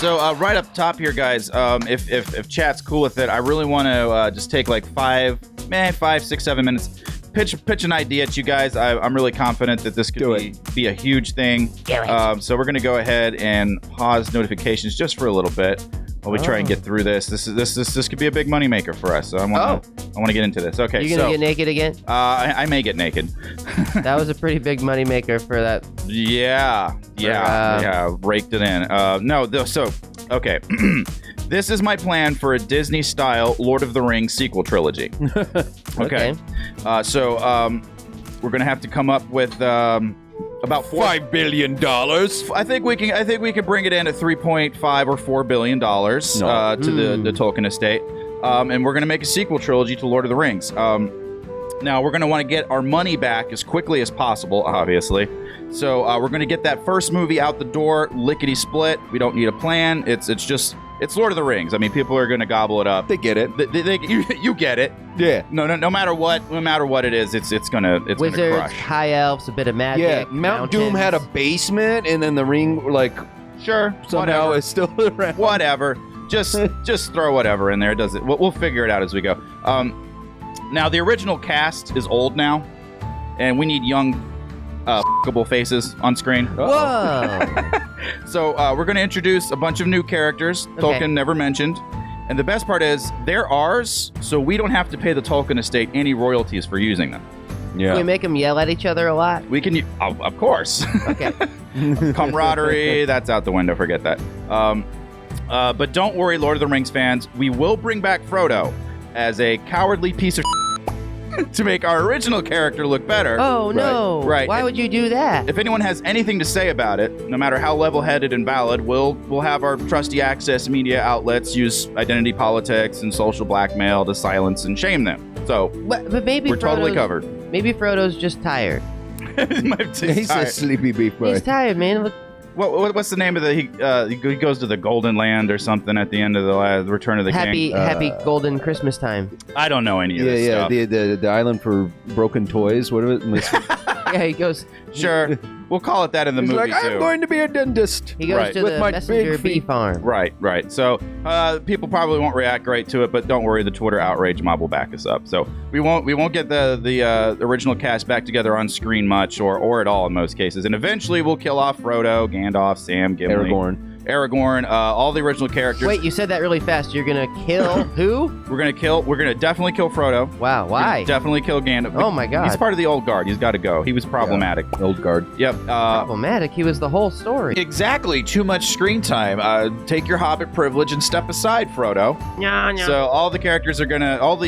So right up top here, guys, if chat's cool with it, I really want to just take like 5, 6, 7 minutes. Pitch an idea at you guys. I'm really confident that this could be a huge thing. So we're going to go ahead and pause notifications just for a little bit while we try and get through this. This could be a big moneymaker for us. So I want to get into this. Okay, you're gonna get naked again? I may get naked. That was a pretty big moneymaker for that. Yeah, raked it in. Okay. This is my plan for a Disney-style Lord of the Rings sequel trilogy. Okay. So we're gonna have to come up with about $5 billion. I think we can bring it in at $3.5 or $4 billion to the Tolkien estate, and we're gonna make a sequel trilogy to Lord of the Rings. Now we're gonna want to get our money back as quickly as possible, obviously. So we're gonna get that first movie out the door, lickety split. We don't need a plan. It's Lord of the Rings. I mean, people are going to gobble it up. They get it. You get it. Yeah. No matter what it is, it's gonna Wizards, crush. high elves, a bit of magic. Yeah. Mount Doom had a basement, and then the ring, sure, somehow is still around. Whatever. Just throw whatever in there. It does it. We'll figure it out as we go. Now the original cast is old now, and we need young, fuckable faces on screen. Whoa. So we're going to introduce a bunch of new characters Tolkien never mentioned. And the best part is they're ours, so we don't have to pay the Tolkien estate any royalties for using them. Yeah. Can we make them yell at each other a lot? We can, of course. Okay. Camaraderie, that's out the window. Forget that. But don't worry, Lord of the Rings fans. We will bring back Frodo as a cowardly piece of to make our original character look better. Oh, no. Right. Why would you do that? If anyone has anything to say about it, no matter how level-headed and valid, we'll have our trusty access media outlets use identity politics and social blackmail to silence and shame them. So but maybe we're totally covered. Maybe Frodo's just tired. He's a sleepy beef boy. He's tired, man. Look. What's the name of the? He goes to the Golden Land or something at the end of the Return of the King. Happy golden Christmas time. I don't know any of this stuff. The island for broken toys. What is it? Yeah, he goes. Sure, we'll call it that in the movie too. I'm going to be a dentist. He goes to with the my messenger big bee farm. Right. So people probably won't react great to it, but don't worry, the Twitter outrage mob will back us up. So we won't get the original cast back together on screen much or at all in most cases, and eventually we'll kill off Frodo, Gandalf, Sam, Gimli, Aragorn, all the original characters. Wait, you said that really fast. You're gonna kill who? We're gonna definitely kill Frodo. Wow, why? Definitely kill Gandalf. Oh my God. He's part of the old guard. He's got to go. He was problematic. Yeah, old guard. Yep. Problematic. He was the whole story. Exactly. Too much screen time. Take your Hobbit privilege and step aside, Frodo. No. So all the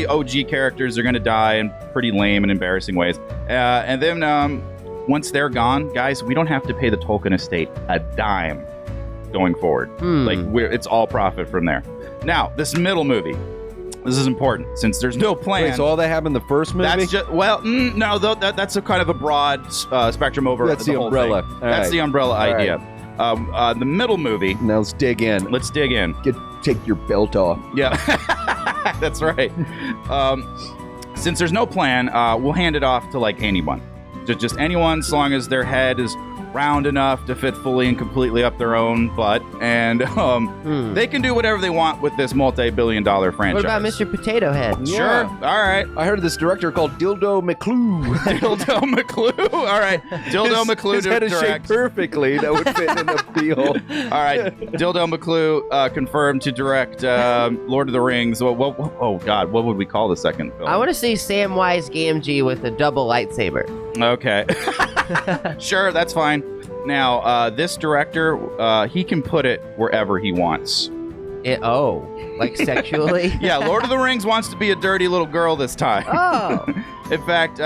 OG characters are gonna die in pretty lame and embarrassing ways. And then once they're gone, guys, we don't have to pay the Tolkien estate a dime going forward. It's all profit from there. Now, this middle movie. This is important since there's no plan. Wait, so all that happened in the first movie? That's just no. That's a kind of a broad spectrum over. That's the whole umbrella. Thing. That's the umbrella idea. The middle movie. Now let's dig in. Take your belt off. Yeah, that's right. Since there's no plan, we'll hand it off to like anyone, just anyone, as long as their head is round enough to fit fully and completely up their own butt, and they can do whatever they want with this multi-billion-dollar franchise. What about Mr. Potato Head? Sure. All right. I heard of this director called Dildo McClue. Dildo McClue. All right. Dildo McClue his head is shaped perfectly. That would fit in the bill. All right. Dildo McClue confirmed to direct Lord of the Rings. Oh God, what would we call the second film? I want to see Samwise Gamgee with a double lightsaber. Okay. Sure, that's fine. Now, this director, he can put it wherever he wants. Like sexually? Yeah, Lord of the Rings wants to be a dirty little girl this time. Oh. In fact,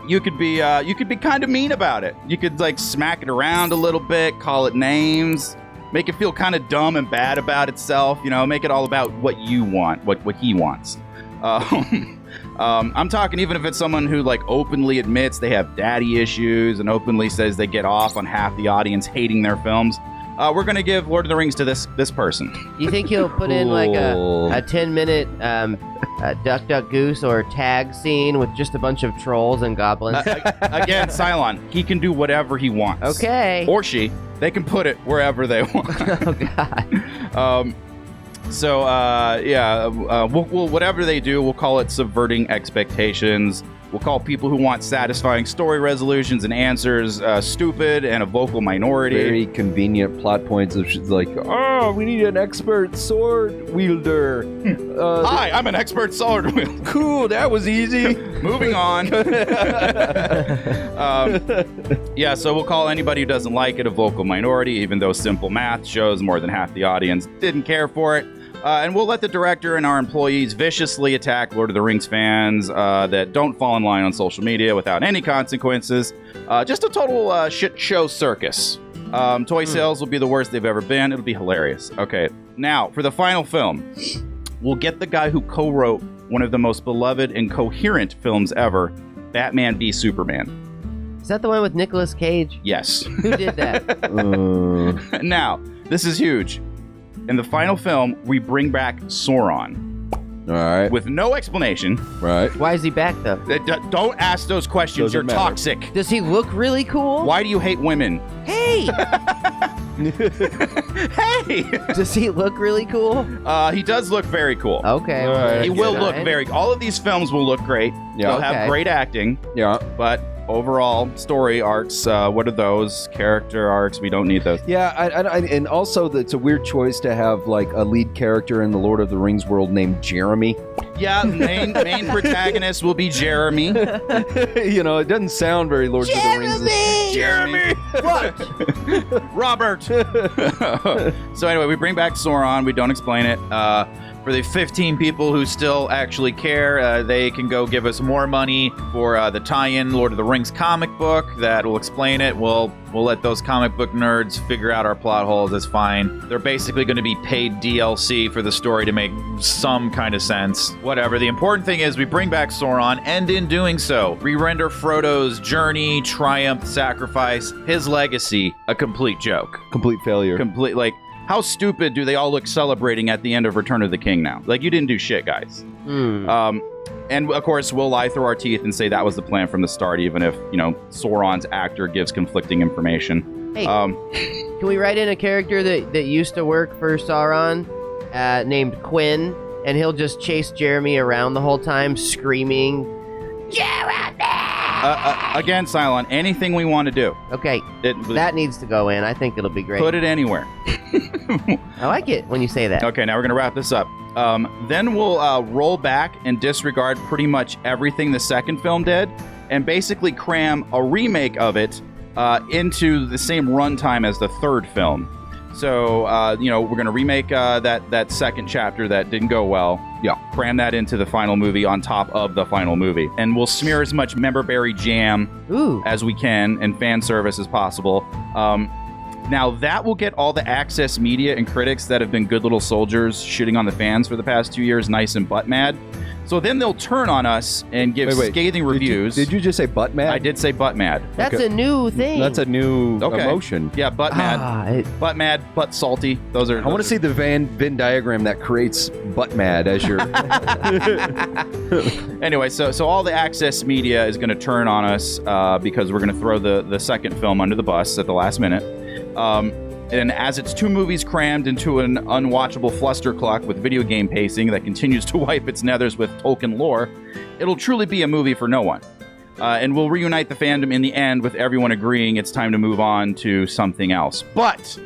you could be kind of mean about it. You could like smack it around a little bit, call it names, make it feel kind of dumb and bad about itself. Make it all about what you want, what he wants. I'm talking even if it's someone who like openly admits they have daddy issues and openly says they get off on half the audience hating their films. We're going to give Lord of the Rings to this person. You think he'll put in like a 10-minute Duck Duck Goose or tag scene with just a bunch of trolls and goblins? Again, Cylon, he can do whatever he wants. Okay. Or she. They can put it wherever they want. Oh God. We'll whatever they do, we'll call it subverting expectations. We'll call people who want satisfying story resolutions and answers stupid and a vocal minority. Very convenient plot points of like, oh, we need an expert sword wielder. Hi, I'm an expert sword wielder. Cool, that was easy. Moving on. So we'll call anybody who doesn't like it a vocal minority, even though simple math shows more than half the audience didn't care for it. And we'll let the director and our employees viciously attack Lord of the Rings fans that don't fall in line on social media without any consequences. Just a total shit show circus. Toy sales will be the worst they've ever been. It'll be hilarious. Okay, now for the final film, we'll get the guy who co-wrote one of the most beloved and coherent films ever, Batman v Superman. Is that the one with Nicolas Cage? Yes. Who did that? Now, this is huge. In the final film, we bring back Sauron. All right. With no explanation. Right. Why is he back, though? Don't ask those questions. Doesn't You're matter. toxic. Does he look really cool? Why do you hate women? Hey! Hey! Does he look really cool? He does look very cool. Okay. All right. He that's will good. look very... All of these films will look great. Yeah. They'll have Okay. great acting. Yeah. But overall, story arcs, what are those? Character arcs, we don't need those. Yeah, and also it's a weird choice to have like a lead character in the Lord of the Rings world named Jeremy. Yeah, main protagonist will be Jeremy. You know, it doesn't sound very Lord of the Rings. Jeremy! What? Robert! So anyway, we bring back Sauron. We don't explain it. For the 15 people who still actually care, they can go give us more money for the tie-in Lord of the Rings comic book that will explain it. We'll let those comic book nerds figure out our plot holes. It's fine. They're basically going to be paid DLC for the story to make some kind of sense. Whatever. The important thing is we bring back Sauron, and in doing so, we render Frodo's journey, triumph, sacrifice, his legacy, a complete joke. Complete failure. How stupid do they all look celebrating at the end of Return of the King now? Like, you didn't do shit, guys. And, of course, we'll lie through our teeth and say that was the plan from the start, even if, Sauron's actor gives conflicting information. Hey, can we write in a character that used to work for Sauron named Quinn, and he'll just chase Jeremy around the whole time, screaming, Jeremy! Again, Cylon, anything we want to do. Okay, that needs to go in. I think it'll be great. Put it anywhere. I like it when you say that. Okay, now we're going to wrap this up. Then we'll roll back and disregard pretty much everything the second film did and basically cram a remake of it into the same runtime as the third film. So, we're going to remake that second chapter that didn't go well. Yeah. Cram that into the final movie on top of the final movie. And we'll smear as much memberberry jam as we can and fan service as possible. Now, that will get all the access media and critics that have been good little soldiers shitting on the fans for the past 2 years nice and butt mad. So then they'll turn on us and give scathing reviews. Did you just say butt mad? I did say butt mad. That's a new thing. That's a new emotion. Yeah, butt mad. Butt mad, butt salty. Those are. I want to see the Venn diagram that creates butt mad as your. Anyway, so all the access media is going to turn on us because we're going to throw the second film under the bus at the last minute. And as it's two movies crammed into an unwatchable flustercluck with video game pacing that continues to wipe its nethers with Tolkien lore, it'll truly be a movie for no one. And we'll reunite the fandom in the end with everyone agreeing it's time to move on to something else. But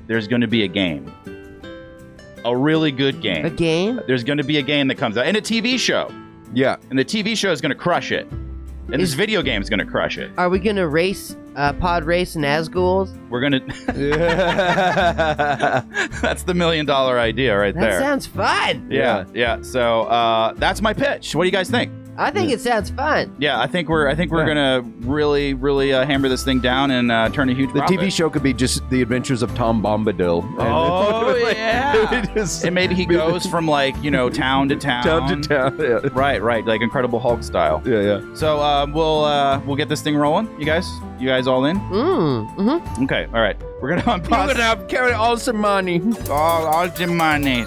there's going to be a game. A really good game. A game? There's going to be a game that comes out. And a TV show. Yeah. And the TV show is going to crush it. And this video game is going to crush it. Are we going to race, pod race Nazguls? We're going to... That's the $1 million idea right there. That sounds fun. Yeah. So that's my pitch. What do you guys think? I think it sounds fun. Yeah, I think we're gonna really hammer this thing down and turn a huge profit. The TV show could be just the adventures of Tom Bombadil. And maybe he goes from town to town. Town to town. Yeah. Right, like Incredible Hulk style. Yeah. So we'll get this thing rolling. You guys all in? Mm-hmm. Okay, all right. We're gonna unpause. We're gonna carry all some money. All the money.